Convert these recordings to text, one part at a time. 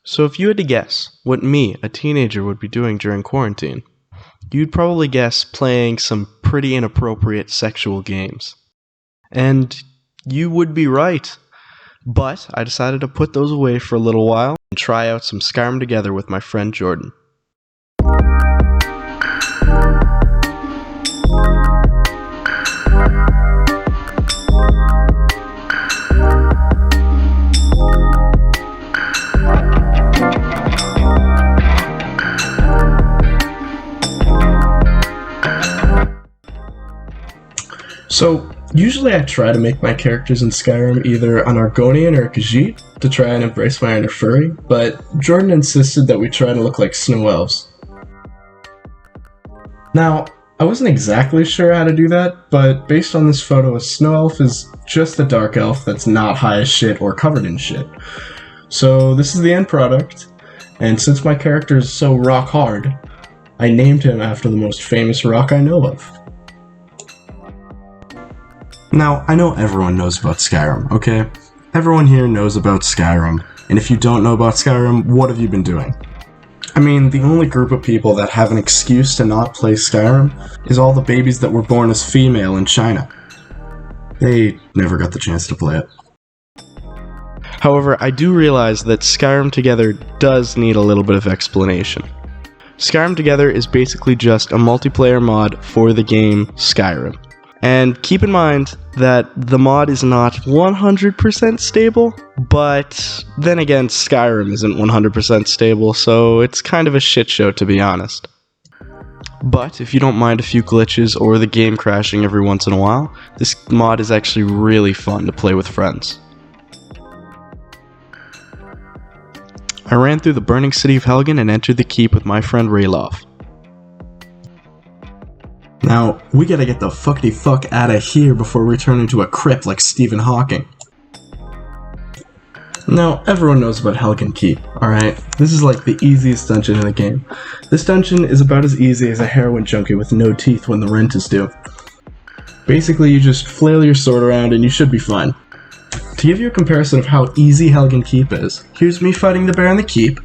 So if you had to guess what me, a teenager, would be doing during quarantine, you'd probably guess playing some pretty inappropriate sexual games. And you would be right. But I decided to put those away for a little while and try out some Skyrim Together with my friend Jordan. So, usually I try to make my characters in Skyrim either an Argonian or a Khajiit to try and embrace my inner furry, but Jordan insisted that we try to look like snow elves. Now, I wasn't exactly sure how to do that, but based on this photo, a snow elf is just a dark elf that's not high as shit or covered in shit. So this is the end product, and since my character is so rock hard, I named him after the most famous rock I know of. Now, I know everyone knows about Skyrim, okay? Everyone here knows about Skyrim, and if you don't know about Skyrim, what have you been doing? I mean, the only group of people that have an excuse to not play Skyrim is all the babies that were born as female in China. They never got the chance to play it. However, I do realize that Skyrim Together does need a little bit of explanation. Skyrim Together is basically just a multiplayer mod for the game Skyrim. And keep in mind that the mod is not 100% stable, but then again, Skyrim isn't 100% stable, so it's kind of a shit show to be honest. But if you don't mind a few glitches or the game crashing every once in a while, this mod is actually really fun to play with friends. I ran through the burning city of Helgen and entered the keep with my friend Rayloff. Now, we gotta get the fuckity fuck outta here before we turn into a crypt like Stephen Hawking. Now, everyone knows about Helgen Keep, alright? This is like the easiest dungeon in the game. This dungeon is about as easy as a heroin junkie with no teeth when the rent is due. Basically, you just flail your sword around and you should be fine. To give you a comparison of how easy Helgen Keep is, here's me fighting the bear in the keep.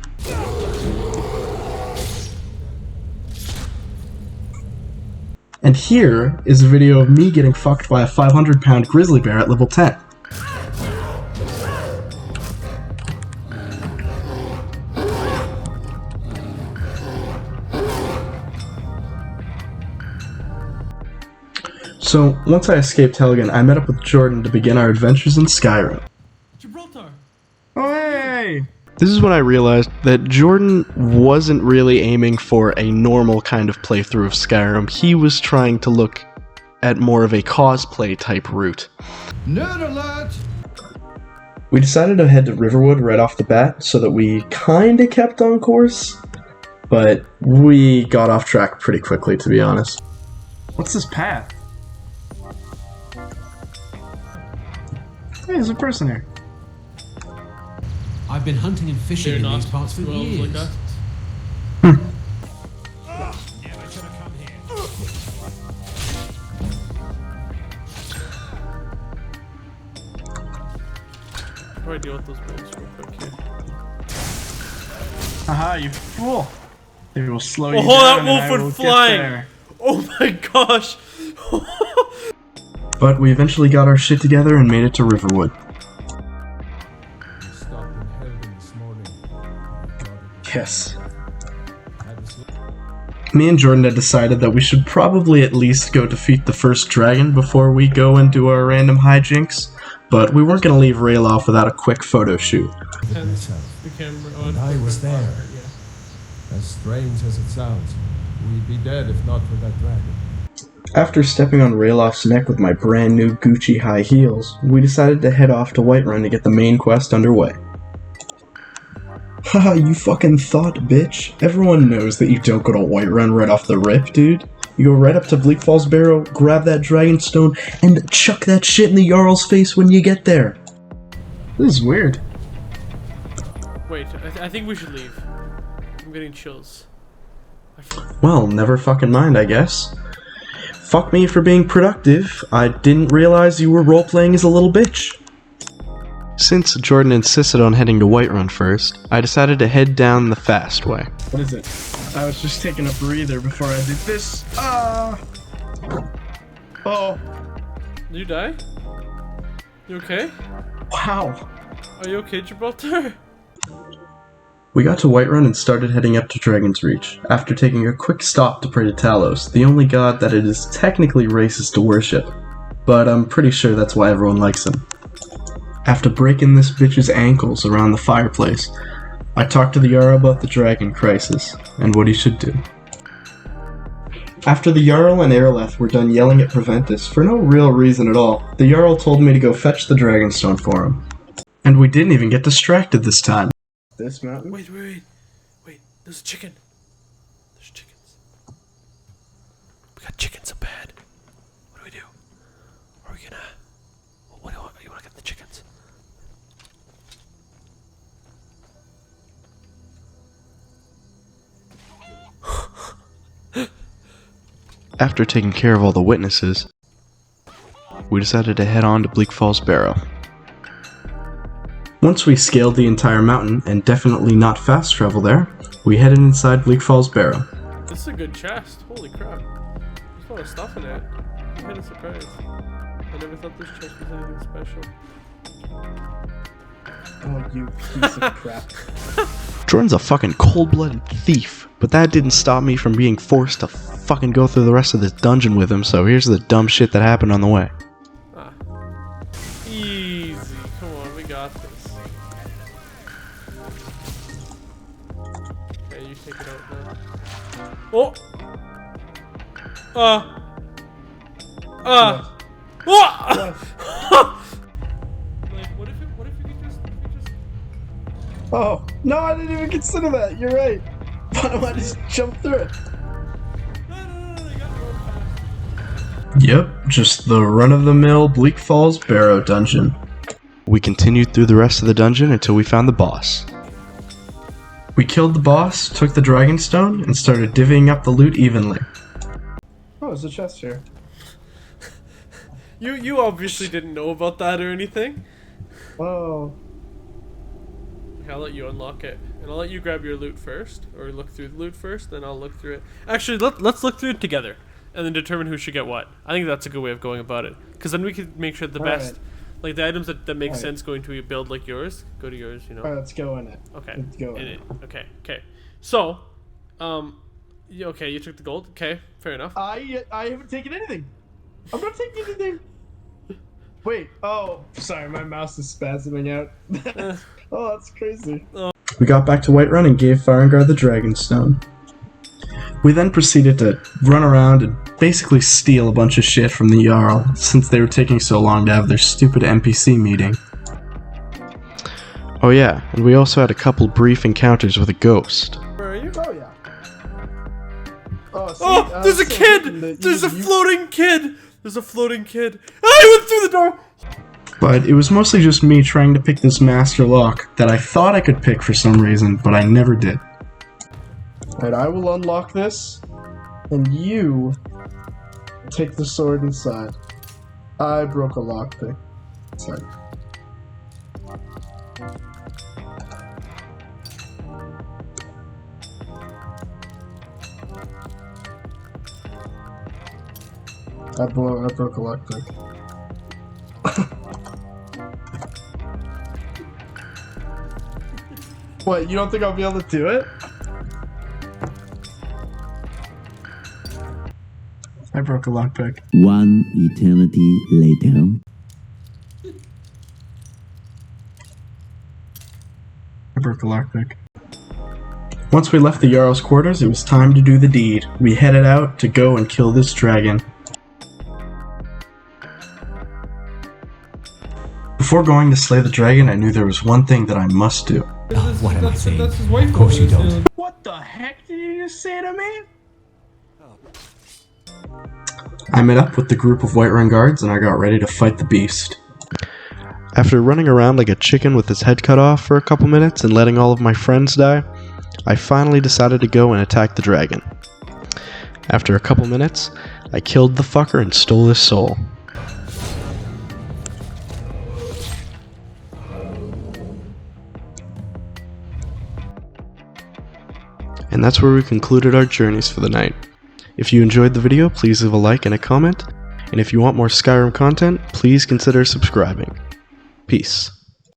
And here is a video of me getting fucked by a 500-pound grizzly bear at level 10. So, once I escaped Helgen, I met up with Jordan to begin our adventures in Skyrim. Gibraltar! Oh hey! This is when I realized that Jordan wasn't really aiming for a normal kind of playthrough of Skyrim. He was trying to look at more of a cosplay type route. Nerd alert! We decided to head to Riverwood right off the bat so that we kinda kept on course, but we got off track pretty quickly, to be honest. What's this path? Hey, there's a person here. I've been hunting and fishing in these parts for years. Like Never should have come here. Probably deal with those bullets real quick here. Haha, you fool! They will slow you Oh, down that wolf and I went will flying. get there. Oh my gosh! But we eventually got our shit together and made it to Riverwood. Yes. Me and Jordan had decided that we should probably at least go defeat the first dragon before we go and do our random hijinks, but we weren't going to leave Rayloff without a quick photo shoot. The camera on. And I was there. As strange as it sounds, we'd be dead if not for that dragon. After stepping on Rayloff's neck with my brand new Gucci high heels, we decided to head off to Whiterun to get the main quest underway. Haha, you fucking thought, bitch. Everyone knows that you don't go to Whiterun right off the rip, dude. You go right up to Bleak Falls Barrow, grab that dragon stone, and chuck that shit in the Jarl's face when you get there. This is weird. Wait, I think we should leave. I'm getting chills. Well, never fucking mind, I guess. Fuck me for being productive. I didn't realize you were role-playing as a little bitch. Since Jordan insisted on heading to Whiterun first, I decided to head down the fast way. What is it? I was just taking a breather before I did this. Oh. Did you die? You okay? Wow. Are you okay, Gibraltar? We got to Whiterun and started heading up to Dragon's Reach, after taking a quick stop to pray to Talos, the only god that it is technically racist to worship. But I'm pretty sure that's why everyone likes him. After breaking this bitch's ankles around the fireplace, I talked to the Jarl about the dragon crisis, and what he should do. After the Jarl and Erleth were done yelling at Proventus for no real reason at all, the Jarl told me to go fetch the Dragonstone for him. And we didn't even get distracted this time. This mountain? Wait, there's a chicken. There's chickens. We got chickens up ahead. What do we do? Are we gonna... What do you wanna get the chickens? After taking care of all the witnesses, we decided to head on to Bleak Falls Barrow. Once we scaled the entire mountain, and definitely not fast travel there, we headed inside Bleak Falls Barrow. This is a good chest. Holy crap. There's a lot of stuff in it. I'm kind of surprised. I never thought this chest was anything special. Oh, you piece of crap. Jordan's a fucking cold-blooded thief, but that didn't stop me from being forced to fucking go through the rest of this dungeon with him, so here's the dumb shit that happened on the way. Easy. Come on, we got this. Okay, you take it out now. Oh! What? Like, what if you could just... Oh, no, I didn't even consider that. You're right. Why don't I just jump through it? No, you gotta go fast. Yep, just the run-of-the-mill Bleak Falls Barrow dungeon. We continued through the rest of the dungeon until we found the boss. We killed the boss, took the Dragonstone, and started divvying up the loot evenly. Oh, there's a chest here. You obviously didn't know about that or anything. Oh. I'll let you unlock it, and I'll let you grab your loot first, or look through the loot first, then I'll look through it. Actually, let's look through it together, and then determine who should get what. I think that's a good way of going about it, because then we can make sure the best, like the items that make sense going to a build like yours, go to yours, you know. Alright, let's go in it. Okay. Let's go in it. Okay. So, okay, you took the gold. Okay, fair enough. I haven't taken anything. I'm not taking anything. Wait. Oh, sorry. My mouse is spasming out. Oh, that's crazy. We got back to Whiterun and gave Farengar the Dragonstone. We then proceeded to run around and basically steal a bunch of shit from the Jarl, since they were taking so long to have their stupid NPC meeting. Oh yeah, and we also had a couple brief encounters with a ghost. Where are you? Oh yeah. Oh, there's a kid! There's a floating kid! There's a floating kid. I went through the door! But it was mostly just me trying to pick this master lock that I thought I could pick for some reason, but I never did. Alright, I will unlock this, and you take the sword inside. I broke a lockpick. Sorry. I broke a lockpick. What, you don't think I'll be able to do it? I broke a lockpick. One eternity later. I broke a lockpick. Once we left the Jarl's quarters, it was time to do the deed. We headed out to go and kill this dragon. Before going to slay the dragon, I knew there was one thing that I must do. What am I saying? That's his wife. Of course you don't. What the heck did you just say to me? I met up with the group of Whiterun guards and I got ready to fight the beast. After running around like a chicken with his head cut off for a couple minutes and letting all of my friends die, I finally decided to go and attack the dragon. After a couple minutes, I killed the fucker and stole his soul. And that's where we concluded our journeys for the night. If you enjoyed the video, please leave a like and a comment, and if you want more Skyrim content, please consider subscribing. Peace.